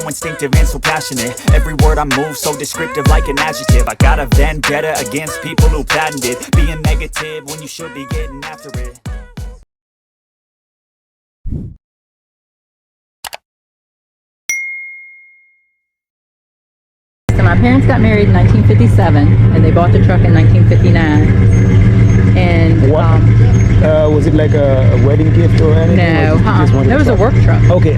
Instinctive and so passionate. Every word I move so descriptive like an adjective. I got a vendetta against people who patented being negative when you should be getting after it. So my parents got married in 1957 and they bought the truck in 1959. And was it like a wedding gift or anything? No, it was a work truck. Okay.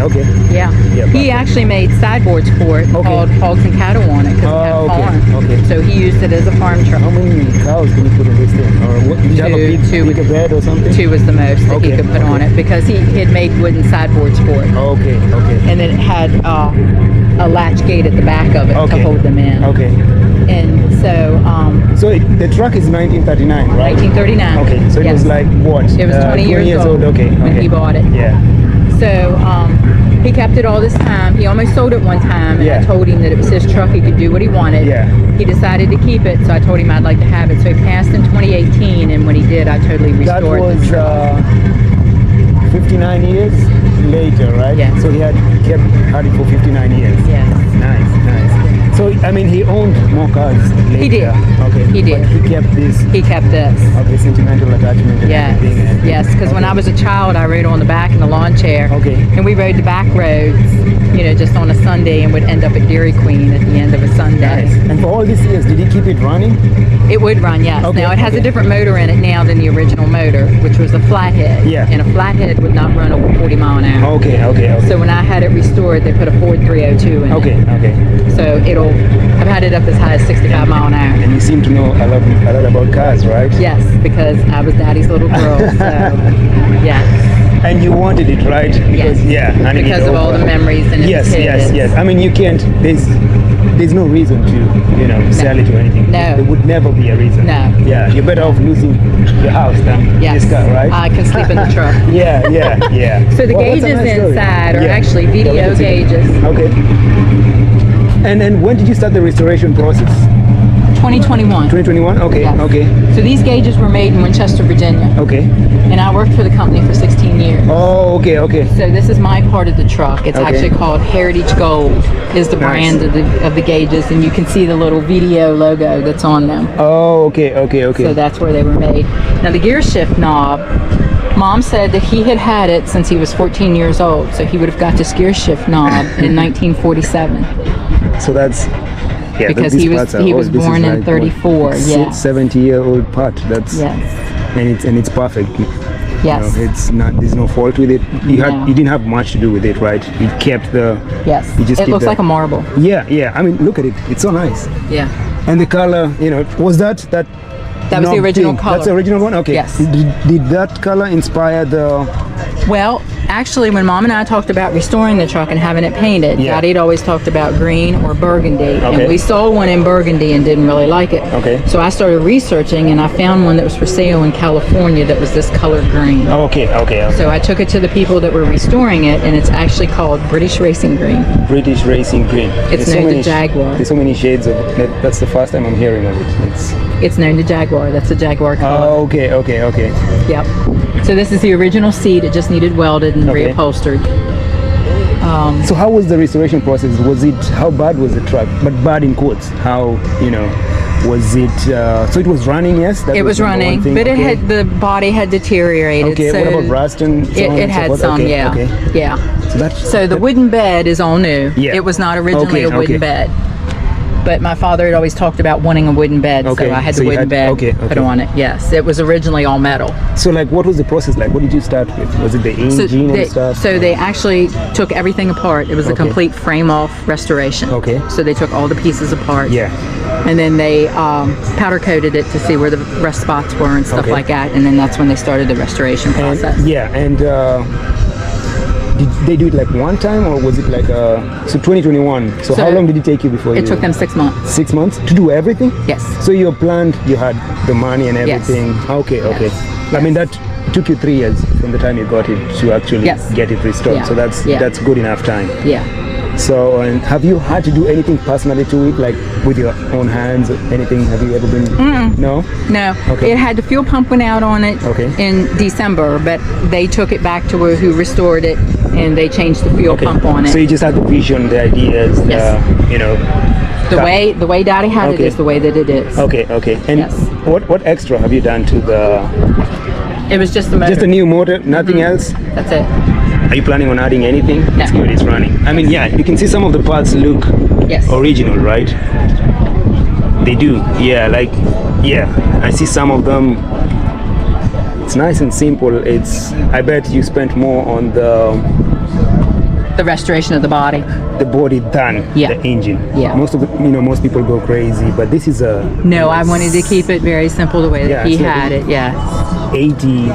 Yeah. He actually made sideboards for it called Hogs and Cattle on it because it had a farm. Okay. So he used it as a farm truck. How many cows can you put in this thing? Or what, did you have a big bed or something? 2 was the most that he could put on it because he had made wooden sideboards for it. Okay. And then it had a latch gate at the back of it to hold them in. Okay. And so the truck is 1939, right? 1939. Okay, so it was like what? It was 20 years old when he bought it. Yeah. So he kept it all this time. He almost sold it one time, and I told him that it was his truck. He could do what he wanted. Yeah. He decided to keep it, so I told him I'd like to have it. So he passed in 2018, and when he did, I totally restored the truck. That was 59 years later, right? Yeah. So he had it for 59 years. Yes. Nice. So, I mean, he owned more cars later. He did. Okay. He did. But he kept this. He kept this. Okay, sentimental attachment. Yes, because when I was a child, I rode on the back in the lawn chair. Okay. And we rode the back roads, just on a Sunday and would end up at Dairy Queen at the end of a Sunday. Nice. And for all these years, did he keep it running? It would run, yes. Okay. Now, it has a different motor in it now than the original motor, which was a flathead. Yeah. And a flathead would not run over 40 mile an hour. Okay. So when I had it restored, they put a Ford 302 in it. Okay. So I've had it up as high as 65 mile an hour. And you seem to know a lot about cars, right? Yes, because I was Daddy's little girl, so yes. And you wanted it, right? Because, because of all the memories and yes. I mean, you can't. There's no reason to, sell it or anything. No. There would never be a reason. No. Yeah, you're better off losing your house than this car, right? I can sleep in the truck. Yeah. So the gauges inside are actually video gauges. Okay. And then when did you start the restoration process? 2021. 2021? Okay, Yes. okay. So these gauges were made in Winchester, Virginia. Okay. And I worked for the company for 16 years. Oh, okay. So this is my part of the truck. It's actually called Heritage Gold is the brand of the gauges, and you can see the little video logo that's on them. Oh, okay. So that's where they were made. Now the gear shift knob, Mom said that he had it since he was 14 years old, so he would have got this gear shift knob in 1947. So that's because he was born in 34. 70-year-old part. That's and it's perfect. Yes. It's not. There's no fault with it. You didn't have much to do with it, right? You kept the. Yes. It looks like a marble. Yeah. I mean, look at it. It's so nice. Yeah. And the color, was that. That was the original color. That's the original one? Okay. Yes. Did that color inspire the... Well, actually, when Mom and I talked about restoring the truck and having it painted, Daddy had always talked about green or burgundy. Okay. And we saw one in burgundy and didn't really like it. Okay. So I started researching, and I found one that was for sale in California that was this color green. Okay. So I took it to the people that were restoring it, and it's actually called British Racing Green. British Racing Green. It's known to Jaguar. There's so many shades of it. That's the first time I'm hearing of it. It's known to Jaguar. That's a Jaguar color. Oh, okay. Yep. So this is the original seat. It just needed welded and Okay. reupholstered. So how was the restoration process? Was it, how bad was the truck? But bad in quotes. How, was it, so it was running, yes? That It was number one running, thing, but it okay. had, the body had deteriorated. Okay, so what about rust and so on It and so had forth? some, Okay, yeah. okay. Yeah. So So the wooden bed is all new. Yeah. It was not originally Okay, a wooden okay. bed. But my father had always talked about wanting a wooden bed, Okay, so I had so the you wooden had- bed okay, put okay. on it. Yes, it was originally all metal. So like, what was the process like? What did you start with? Was it the engine and stuff? So they actually took everything apart. It was a Okay. complete frame-off restoration. Okay. So they took all the pieces apart. Yeah. And then they powder coated it to see where the rust spots were and stuff Okay. like that. And then that's when they started the restoration process. And yeah, and did they do it like one time, or was it like so 2021? So how So long did it take you before It took them 6 months. 6 months to do everything? Yes. So you planned, you had the money and Yes. everything. Okay, okay. I mean, that took you 3 years from the time you got it to actually Yes. get it restored. Yeah. So that's Yeah. that's good enough time. Yeah. So, and have you had to do anything personally to it, like with your own hands or anything? Have you ever been? No? No, Okay. it had the fuel pump went out on it Okay. in December, but they took it back to who restored it, and they changed the fuel pump on it. So you just had the vision, the ideas, Yes. the that- way Daddy had Okay. it is the way that it is. Okay, okay. And Yes. what extra have you done to the? It was just the motor. Just a new motor, nothing else? That's it. Are you planning on adding anything? No. It's good, it's running. I mean, yeah, you can see some of the parts look Yes. original, right? They do, yeah, like, yeah, I see some of them. It's nice and simple. I bet you spent more on The restoration of the body. the body than Yeah. the engine. Yeah. Most people go crazy, but this is a No, I wanted to keep it very simple the way that Yeah, he it's like- had it. Yes. 80,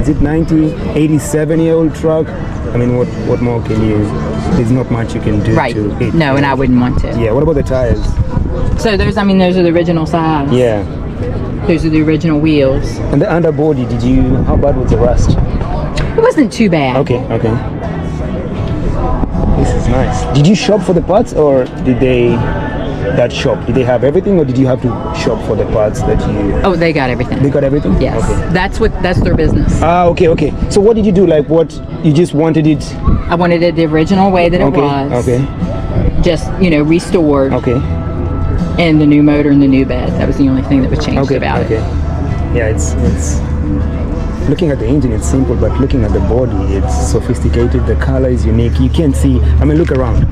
is it 90, 87-year-old truck? I mean, what more can you, there's not much you can do Right. to it. No, and I wouldn't want to. Yeah, what about the tires? So those are the original size. Yeah. Those are the original wheels. And the underbody, how bad was the rust? It wasn't too bad. Okay, okay. This is nice. Did you shop for the parts, or did they have everything, or did you have to shop for the parts that you, Oh, they got everything. they got everything? Yes. Okay. That's their business. Ah, okay, okay. So what did you do? Like what, you just wanted it? I wanted it the original way that it Okay, was. okay, Just, restored. okay. And the new motor and the new bed. That was the only thing that was changed Okay, about okay. it. Yeah, it's looking at the engine, it's simple, but looking at the body, it's sophisticated. The color is unique. You can't see. I mean, look around.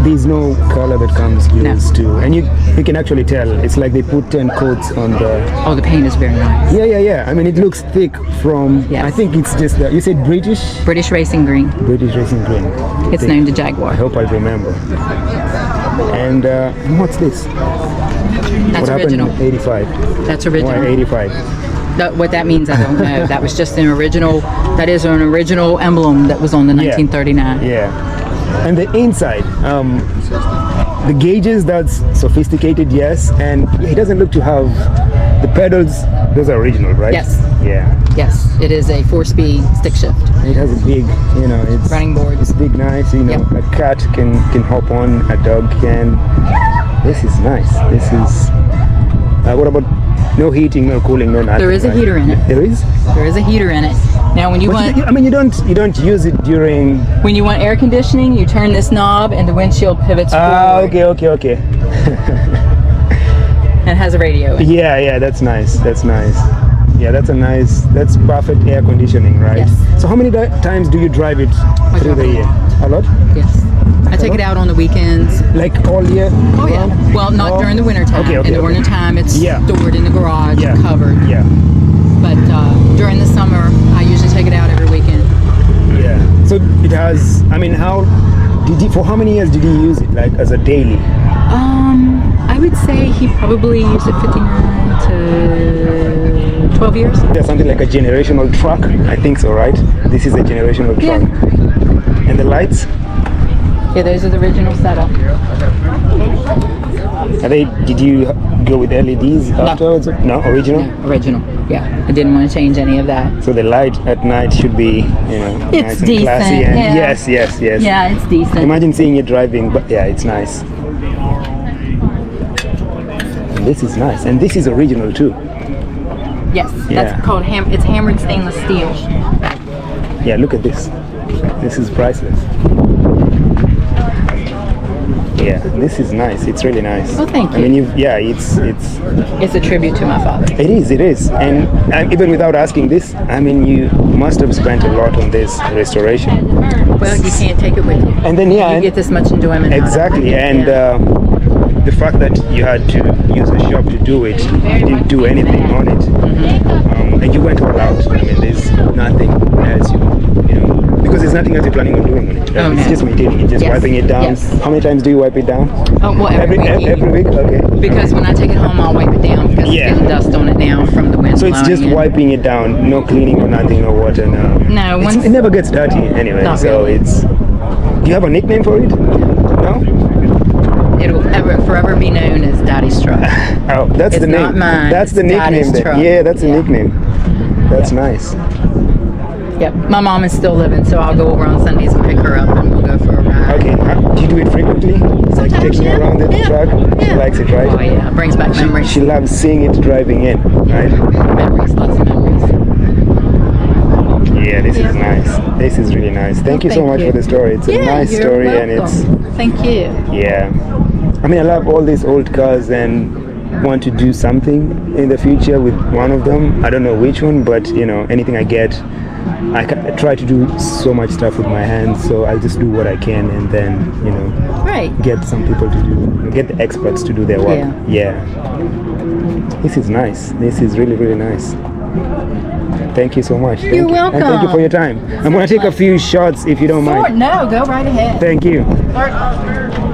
There's no color that comes used to, and you can actually tell. It's like they put 10 coats on the. Oh, the paint is very nice. Yeah. I mean, it looks thick from. Yes. I think it's just you said British British Racing Green. Racing Green. It's named a Jaguar. I hope I remember. And what's this? That's What original. happened in 85? That's Why original. 85? What that means, I don't know. That was just an original. That is an original emblem that was on the 1939. Yeah. And the inside, the gauges, that's sophisticated, yes. And it doesn't look to have the pedals. Those are original, right? Yes. Yeah. Yes, it is a 4-speed stick shift. It has a big, it's Running boards. It's big, nice. Yep. A cat can hop on, a dog can. This is nice. This is. What about no heating, no cooling, no nothing? There is a right? heater in it. There is. There is a heater in it. Now, when you But want you don't use it during. air conditioning, you turn this knob and the windshield pivots forward. Okay. And it has a radio in it. Yeah, that's nice. Yeah, that's perfect air conditioning, right? Yes. So how many times do you drive it through drive the it a year? A lot? Yes. I take it out on the weekends. Like all year? Oh yeah. Well, not during the winter time. Okay, in the winter time, it's Yeah. stored in the garage, Yeah. covered. Yeah. But during the summer, I usually take it out every weekend. Yeah. So it has, I mean, for how many years did he use it, like as a daily? I would say he probably used it 59 to 12 years. There's something like a generational truck. I think so, right? This is a generational truck. And the lights? Yeah, those are the original setup. Did you go with LEDs afterwards? No, original? No, original. Yeah, I didn't want to change any of that. So the light at night should be, nice and decent, classy. And yeah. Yes. Yeah, it's decent. Imagine seeing it driving, but yeah, it's nice. And this is nice, and this is original too. Yes, Yeah. that's called it's hammered stainless steel. Yeah, look at this. This is priceless. Yeah, this is nice. It's really nice. Well, thank I mean, you. it's It's a tribute to my father. it is, and even without asking this, I mean, you must have spent a lot on this restoration. Well, you can't take it with you. And then You and get this much enjoyment out of it. exactly, and Yeah. the fact that you had to use a shop to do it, you didn't do anything on it, and you went all out. I mean, there's nothing else you know, because there's nothing else you're planning on doing on it. Oh, It's no. just maintaining it, just Yes. wiping it down. Yes. How many times do you wipe it down? Oh, well, every week. Every week, okay. Because when I take it home, I'll wipe it down because Yeah. it's getting dust on it now from the wind So it's blowing just in. wiping it down, no cleaning or nothing, no water, no. No, once It never gets dirty anyway. Not So really. it's. Do you have a nickname for it? No. it'll forever be known as Daddy's truck. Oh, that's It's the name. not mine, That's the it's nickname. Daddy's Then. truck. Yeah, that's the Yeah. nickname. That's nice. Yep. My mom is still living, so I'll go over on Sundays and pick her up, and we'll go for a ride. Okay, do you do it frequently? It's like Sometimes, taking her yeah. around the Yeah. truck. She Yeah. likes it, right? Oh yeah, it brings back memories. She loves seeing it driving in, right? Memories, lots of memories. Yeah, this is Yeah. nice. This is really nice. Thank you so thank much you. for the story. It's a Yeah, nice you're story, welcome. and it's Thank you. yeah. I mean, I love all these old cars and want to do something in the future with one of them. I don't know which one, but you know, anything I get, I try to do so much stuff with my hands. So I'll just do what I can, and then you know, Right. get some people to do, get the experts to do their work. Yeah. This is nice. This is really, really nice. Thank you so much. Thank You're you. And thank you welcome. for your time. I'm gonna take a few shots if you don't Sure, mind. no, go right ahead. Thank you. Start.